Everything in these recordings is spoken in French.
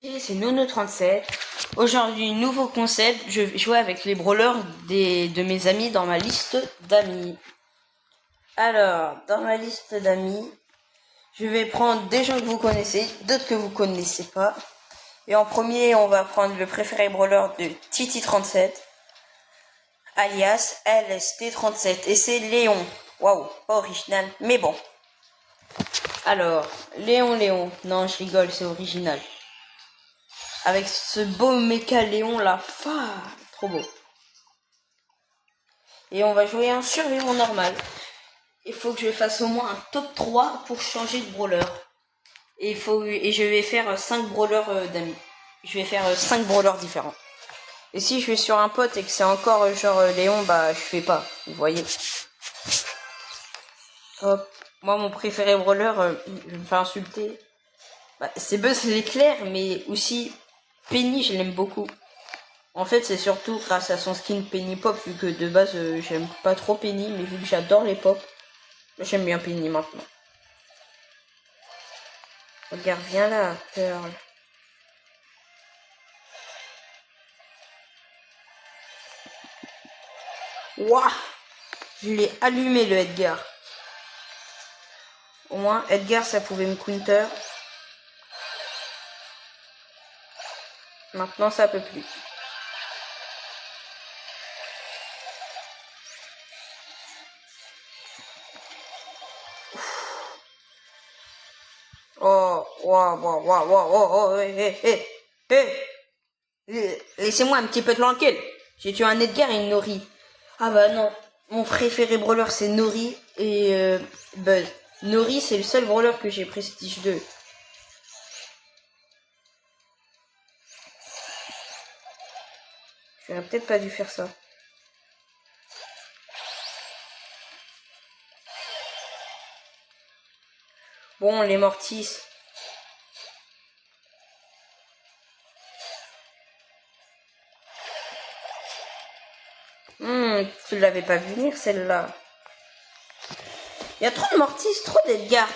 C'est Nono37. Aujourd'hui, nouveau concept. Je vais jouer avec les brawlers de mes amis dans ma liste d'amis. Alors, dans ma liste d'amis, je vais prendre des gens que vous connaissez, d'autres que vous connaissez pas. Et en premier, on va prendre le préféré brawler de Titi37, alias LST37. Et c'est Léon. Waouh, pas original, mais bon. Alors, Léon. Non, je rigole, c'est original. Avec ce beau méca Léon là, trop beau. Et on va jouer un survivant normal. Il faut que je fasse au moins un top 3 pour changer de brawler. Et je vais faire 5 brawlers d'amis. Je vais faire 5 brawlers différents. Et si je vais sur un pote et que c'est encore genre Léon, bah je fais pas, vous voyez. Hop. Moi mon préféré brawler, je me fais insulter. Bah, c'est Buzz l'éclair, mais aussi Penny, je l'aime beaucoup. En fait, c'est surtout grâce à son skin Penny Pop, vu que de base, j'aime pas trop Penny, mais vu que j'adore les pop, j'aime bien Penny maintenant. Regarde, viens là, Pearl. Ouah, je l'ai allumé le Edgar. Au moins, Edgar, ça pouvait me counter. Maintenant, ça peut plus. Oh, laissez-moi un petit peu tranquille. J'ai tué un Edgar et une Nori. Ah bah non, mon préféré brawler c'est Nori et Buzz. Nori c'est le seul brawler que j'ai prestige 2. J'aurais peut-être pas dû faire ça. Bon, les Mortis. Tu l'avais pas vu venir celle-là. Il y a trop de Mortis, trop d'Edgar,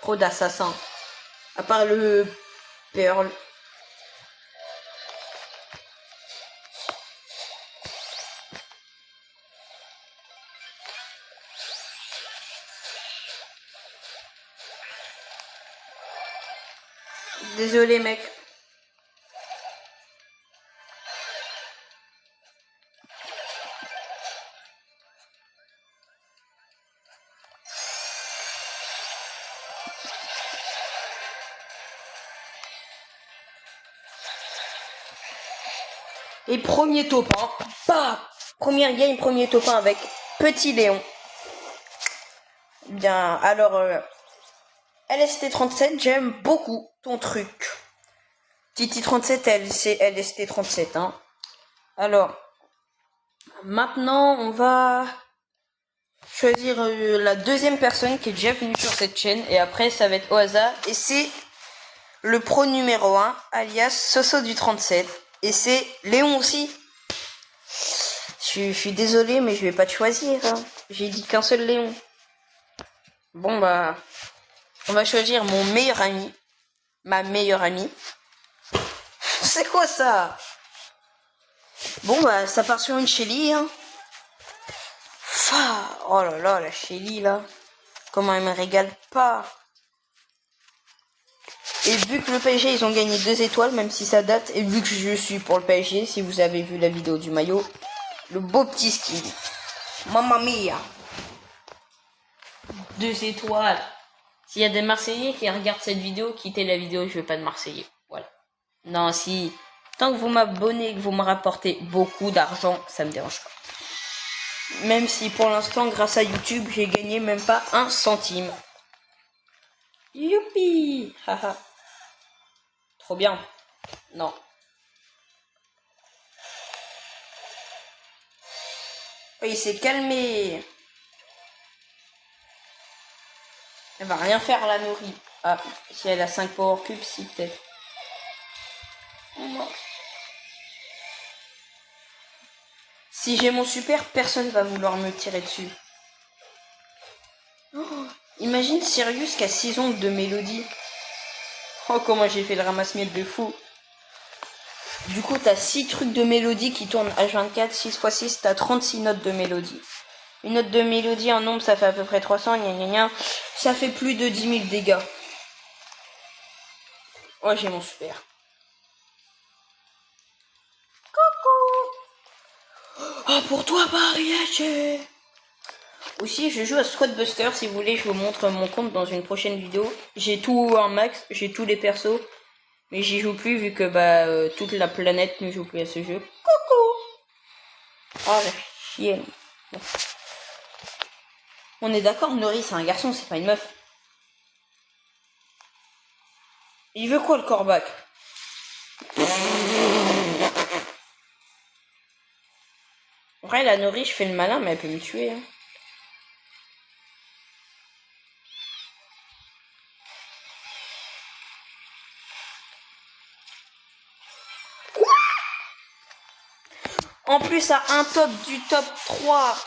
trop d'assassins. À part le Pearl. Désolé mec. Et premier top 1. Bah, première game, premier top 1 avec Petit Léon. Bien, alors, LST37, j'aime beaucoup ton truc. Titi37, c'est LST37, hein. Alors, maintenant, on va choisir la deuxième personne qui est déjà venue sur cette chaîne. Et après, ça va être au hasard. Et c'est le pro numéro 1, alias Soso du 37. Et c'est Léon aussi. Je suis désolé, mais je vais pas te choisir. Hein. J'ai dit qu'un seul Léon. Bon, bah, on va choisir mon meilleur ami. Ma meilleure amie. C'est quoi ça? Bon, bah, ça part sur une Shelly, hein. Oh là là, la Shelly, là. Comment elle me régale pas. Et vu que le PSG, ils ont gagné 2 étoiles, même si ça date, et vu que je suis pour le PSG, si vous avez vu la vidéo du maillot, le beau petit skin. Mamma mia. 2 étoiles. S'il y a des Marseillais qui regardent cette vidéo, quittez la vidéo, je veux pas de Marseillais. Voilà. Non, si... Tant que vous m'abonnez et que vous me rapportez beaucoup d'argent, ça me dérange pas. Même si pour l'instant, grâce à YouTube, j'ai gagné même pas 1 centime. Youpi. Haha. Trop bien. Non. Oh, il s'est calmé. Elle va rien faire la nourrie. Ah, si elle a 5 power cubes, si peut-être. Si j'ai mon super, personne va vouloir me tirer dessus. Oh, Imagine Sirius qui a 6 ongles de mélodie. Oh, comment j'ai fait le ramasse-miettes de fou. Du coup, t'as 6 trucs de mélodie qui tournent H24, 6 x 6, t'as 36 notes de mélodie. Une note de mélodie en nombre, ça fait à peu près 300, gna gna gna. Ça fait plus de 10 000 dégâts. Oh, j'ai mon super. Coucou. Oh, pour toi, Mariage. Aussi, je joue à Squad Buster. Si vous voulez, je vous montre mon compte dans une prochaine vidéo. J'ai tout en max, j'ai tous les persos. Mais j'y joue plus vu que toute la planète ne joue plus à ce jeu. Coucou. Oh, la chienne. Bon. On est d'accord, Nori c'est un garçon, c'est pas une meuf. Il veut quoi le corbac? Après la Nori, je fais le malin, mais elle peut me tuer. Hein. Quoi? En plus à un top du top 3.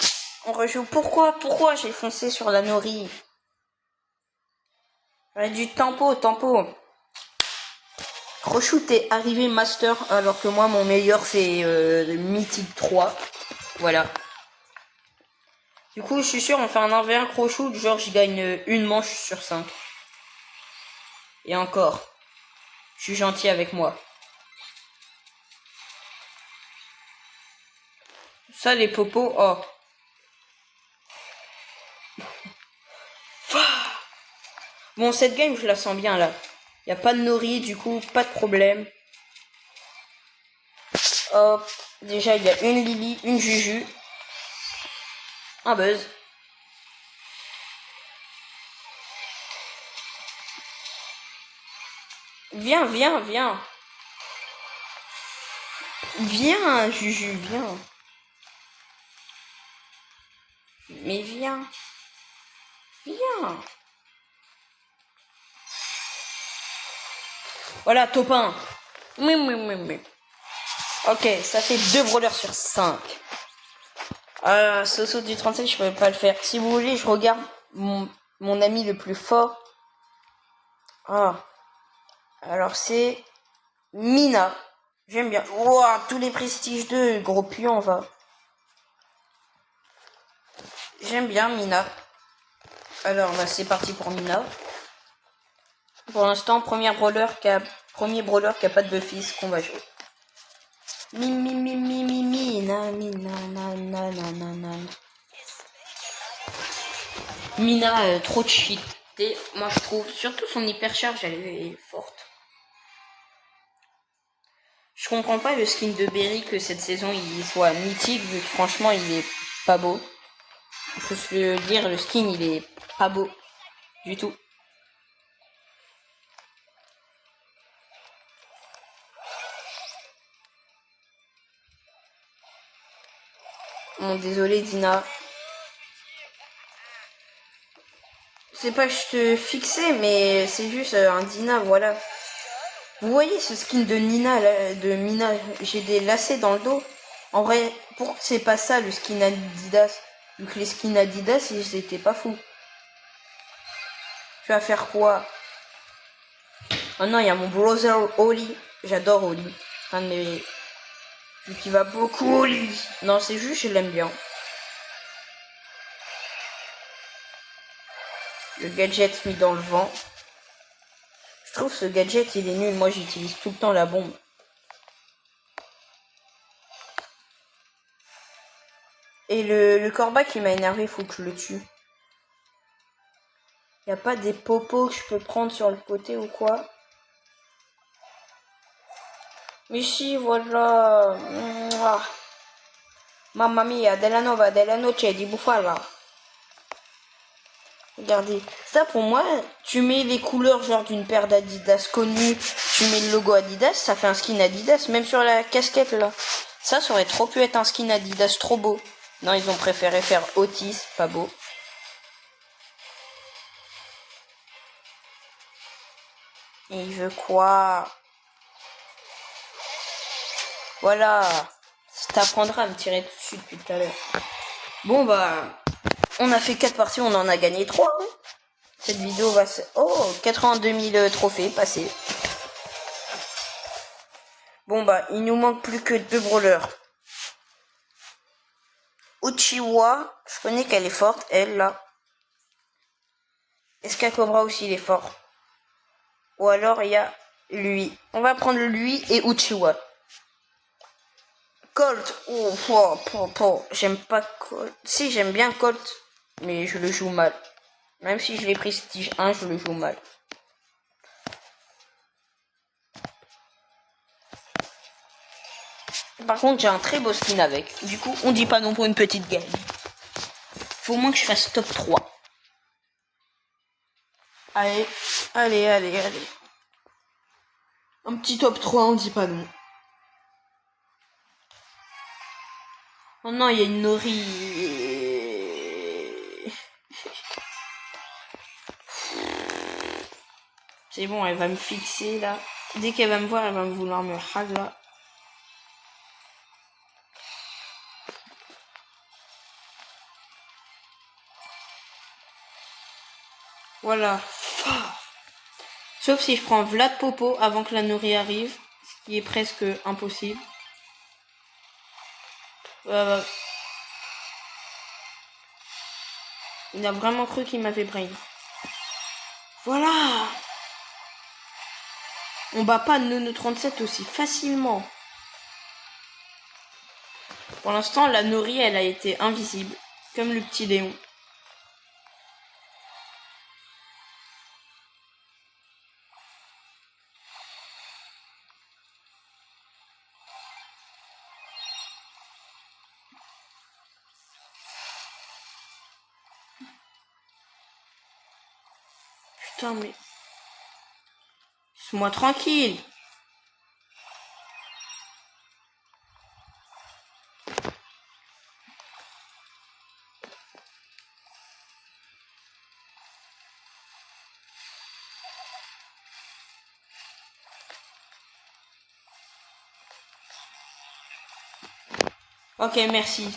On rejoue. Pourquoi j'ai foncé sur la Nori? Du tempo. Croshoot est arrivé master alors que moi mon meilleur c'est Mythique 3. Voilà. Du coup je suis sûr on fait un 1v1 Croshoot, genre je gagne une manche sur 5. Et encore. Je suis gentil avec moi. Ça les popos, oh. Bon cette game je la sens bien là. Y a pas de Nori, du coup pas de problème. Hop, déjà il y a une Lily, une Juju, un Buzz. Viens. Viens, Juju, viens. Mais viens. Voilà, top 1. Oui. Ok, ça fait 2 brawlers sur 5. Soso du 37, je peux pas le faire. Si vous voulez, je regarde mon ami le plus fort. Alors c'est Mina. J'aime bien. Ouah, tous les prestiges 2, gros puant, va. J'aime bien Mina. Alors, c'est parti pour Mina. Pour l'instant, premier brawler qui a pas de Buffy, qu'on va jouer. Mina, trop cheat. Moi, je trouve, surtout son hypercharge, elle est forte. Je comprends pas le skin de Berry que cette saison il soit mythique, vu que franchement il est pas beau. Il faut se le dire, le skin il est pas beau du tout. Bon, désolé Dina. C'est pas que je te fixais, mais c'est juste un Dina, voilà. Vous voyez ce skin de Mina, j'ai des lacets dans le dos. En vrai, pourquoi c'est pas ça le skin Adidas? Vu que les skins Adidas, ils étaient pas fous. Tu vas faire quoi? Oh non, il y a mon brother Oli. J'adore Oli. Un de mes... Vu qu'il va beaucoup Oli. Non, c'est juste, je l'aime bien. Le gadget mis dans le vent. Je trouve ce gadget, il est nul. Moi, j'utilise tout le temps la bombe. Et le corbac, il m'a énervé. Faut que je le tue. Y a pas des popos que je peux prendre sur le côté ou quoi? Mais si, voilà. Mamma mia, della nova, della noche, di bufala. Regardez. Ça, pour moi, tu mets les couleurs genre d'une paire d'Adidas connue, tu mets le logo Adidas, ça fait un skin Adidas, même sur la casquette, là. Ça aurait trop pu être un skin Adidas trop beau. Non, ils ont préféré faire Otis, pas beau. Et il veut quoi? Voilà. Ça t'apprendra à me tirer dessus depuis tout à l'heure. Bon, on a fait 4 parties, on en a gagné 3. Hein. Cette vidéo va se... Oh, 82 000 trophées passés. Bon bah, il nous manque plus que 2 brawlers. Uchiwa, je connais qu'elle est forte, elle là. Escacobra aussi il est fort. Ou alors il y a lui. On va prendre lui et Uchiwa. Colt. J'aime pas Colt. Si, j'aime bien Colt, mais je le joue mal. Même si je l'ai prestige 1, je le joue mal. Par contre, j'ai un très beau skin avec. Du coup, on dit pas non pour une petite game. Faut au moins que je fasse top 3. Allez. Un petit top 3, on dit pas non. Oh non, il y a une Nori. C'est bon, elle va me fixer là. Dès qu'elle va me voir, elle va me vouloir me hag là. Voilà. Sauf si je prends Vlad Popo avant que la Nori arrive, ce qui est presque impossible. Il a vraiment cru qu'il m'avait brain. Voilà. On bat pas Nono 37 aussi facilement. Pour l'instant, la Nori, elle a été invisible, comme le petit Léon. Putain, mais... Laisse-moi tranquille. Ok, merci.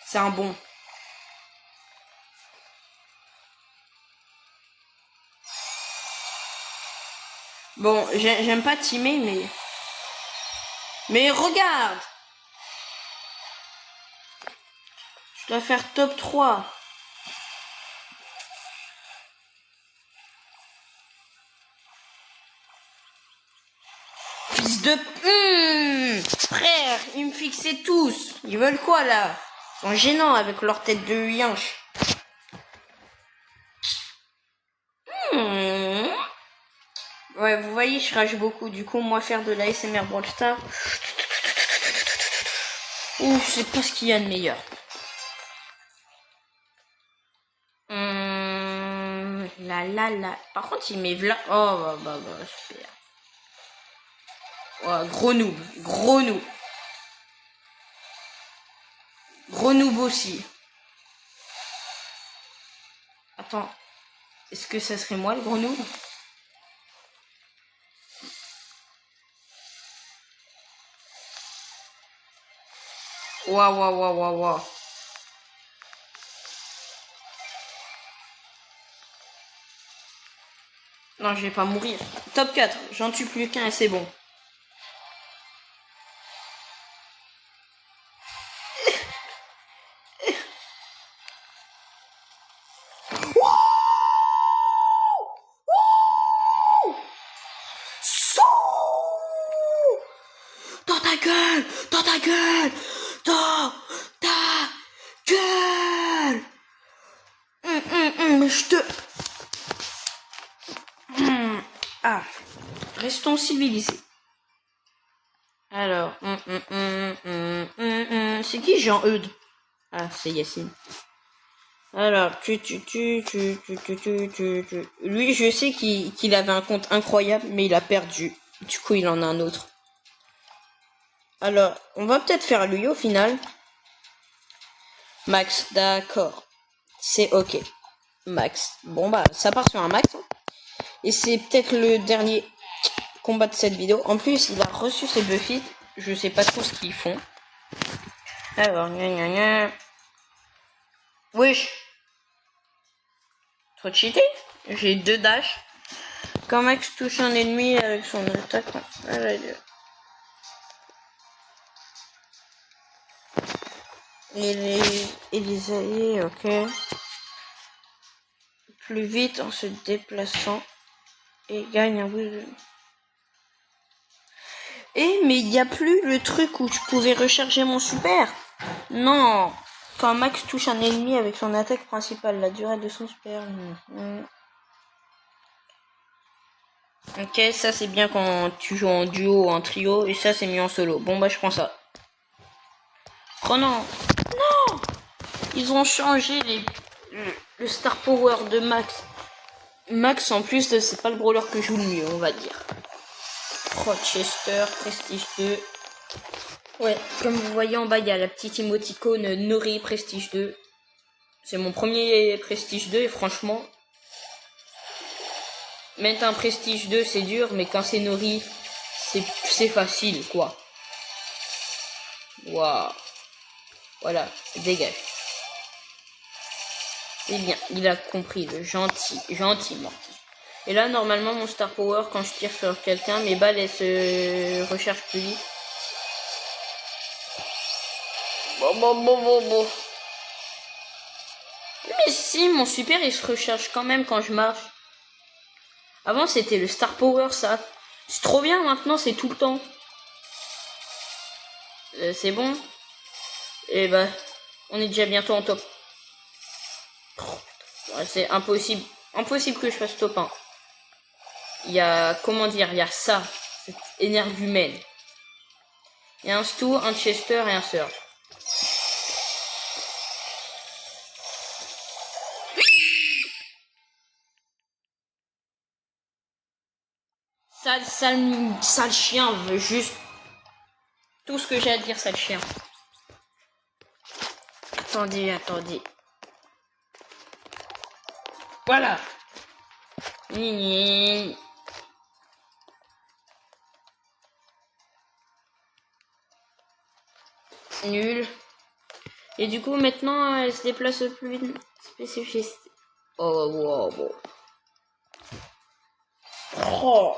C'est un bon. Bon, j'aime pas teamer, mais... Mais regarde! Je dois faire top 3. Fils de... frère, ils me fixaient tous. Ils veulent quoi, là? Ils sont gênants avec leur tête de yinche. Ouais, vous voyez, je rage beaucoup. Du coup, moi, faire de la SMR Brawl Stars... Ouf, c'est pas ce qu'il y a de meilleur. La. Par contre, il met v'là. Oh, bah, super. Oh, gros noob. Gros noob aussi. Attends. Est-ce que ça serait moi, le gros noob? Waouh. Non, je vais pas mourir. Top 4. J'en tue plus qu'un et c'est bon. Dans ta gueule. Mais je te... Ah. Restons civilisés. Alors... C'est qui Jean-Eudes? Ah, c'est Yacine. Alors, lui, je sais qu'il avait un compte incroyable, mais il a perdu. Du coup, il en a un autre. Alors, on va peut-être faire lui au final. Max, d'accord. C'est ok. Max. Bon, bah, ça part sur un max. Et c'est peut-être le dernier combat de cette vidéo. En plus, il a reçu ses Buffy. Je sais pas trop ce qu'ils font. Alors, Wesh. Faut cheater. J'ai 2 dash. Quand Max touche un ennemi avec son attaque... Et les alliés, ok. Plus vite en se déplaçant. Et gagne un boost de... mais il n'y a plus le truc où je pouvais recharger mon super. Non. Quand Max touche un ennemi avec son attaque principale, la durée de son super... Ok, ça c'est bien quand tu joues en duo ou en trio. Et ça c'est mieux en solo. Bon bah je prends ça. Oh non. Non. Ils ont changé le star power de Max. Max en plus c'est pas le brawler que je joue le mieux on va dire. Rochester, Prestige 2. Ouais, comme vous voyez en bas il y a la petite émoticône Nori Prestige 2. C'est mon premier Prestige 2 et franchement... Mettre un Prestige 2 c'est dur mais quand c'est Nori c'est facile quoi. Waouh. Voilà, dégage. C'est bien, il a compris, le gentil Morty. Et là, normalement, mon star power, quand je tire sur quelqu'un, mes balles, elles se rechargent plus vite. Bon. Mais si, mon super, il se recharge quand même quand je marche. Avant, c'était le star power, ça. C'est trop bien, maintenant, c'est tout le temps. C'est bon. Et bah, on est déjà bientôt en top. Ouais, c'est impossible. Impossible que je fasse top 1. Il y a, comment dire, il y a ça. Cette énergumène. Il y a un Stu, un Chester et un Surge. Sale chien veut juste... Tout ce que j'ai à dire, sale chien. Attendez. Voilà. Nul. Et du coup, maintenant, elle se déplace plus vite. Spécifique. Oh, wow. Oh.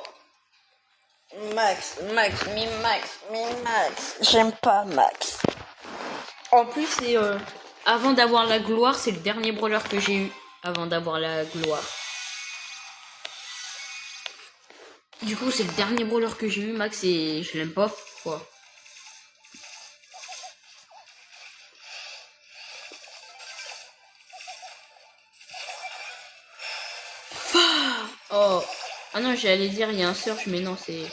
Max. J'aime pas Max. En plus, c'est avant d'avoir la gloire, c'est le dernier brawler que j'ai eu avant d'avoir la gloire. Du coup, c'est le dernier brawler que j'ai eu, Max, et je l'aime pas, quoi. Oh. Ah non, j'allais dire, il y a un Surge, mais non, c'est...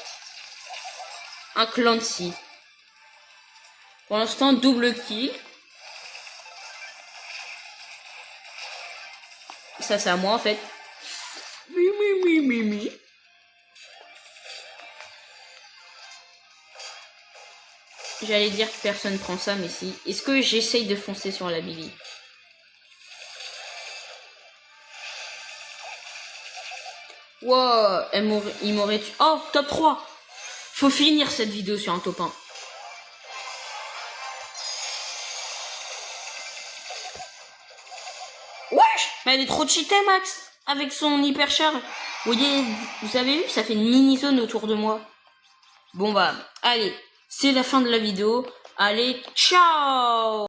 un Clancy. Pour l'instant, double kill. Ça, c'est à moi, en fait. Mi. J'allais dire que personne prend ça, mais si. Est-ce que j'essaye de foncer sur la Billy? Wow, il m'aurait tué. Oh, top 3. Faut finir cette vidéo sur un top 1. Wesh, mais elle est trop cheatée, Max. Avec son hyper charge. Vous voyez, vous avez vu, ça fait une mini zone autour de moi. Bon bah, allez, c'est la fin de la vidéo. Allez, ciao!